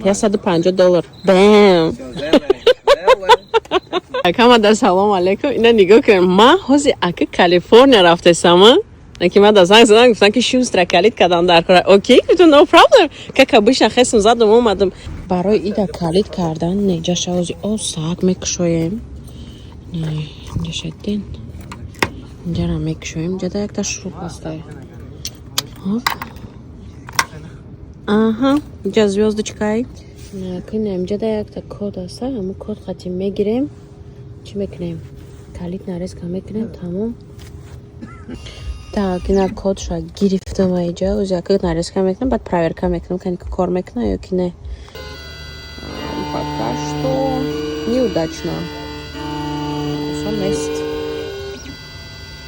$150. بام. کامادا سلام علیکم. اینا نگاه کن. من حوزی اگه کالیفرنیا رفتم. که من در زنگ زدم گفتن که 16 کلید کردن در کار. اوکی تو نو پرابلم. که کبوش خستم زدم اومدم. برای ایده کلید کردن نیجا شوزی او ساعت میکشویم. نه اینجا شدین. اینجا را میکشویم. اینجا دا یک تا شروع هسته. آها اینجا زیوزد چکای. نه کنیم اینجا دا یک تا کد هسته. همون کد خطی میگیریم. چی میکنیم؟ کلید نریز که میکنیم تمام. Так, اینا کدش رو گرفتم اینجا. اوزیا که نریز که میکنم بعد پراورکا میکنم که کار میکنه یا که نه. Пока что неудачно. Сам есть.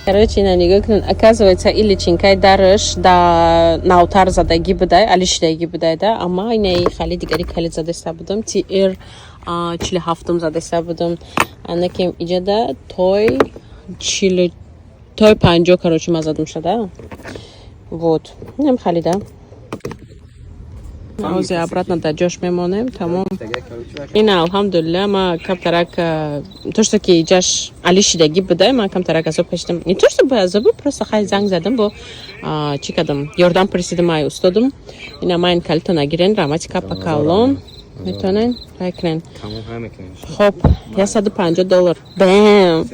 Короче, на него, оказывается, или чинкай дарыш, да наутар задagi будай, алишдаги будай, да, ама ине хали дигари хали задеста будам, ти 47 задеста будам. Ана кем иджада той 50, короче, мазадум шада. Вот. Нем хали, да. اوزی обратно до جاش میمونیم تمام. این الحمدلله ما کم ترک توشت که جاش علی شدگی بوده ما کم ترک ازو پشتم. این توشت به ازو просто خیلی زنگ زدم با چی کردم یاردم پرسیدم مای استادم. اینا ما این کلتو نگیرین راماتیکا پاکالون میتونین بکنین. خب $150. بام.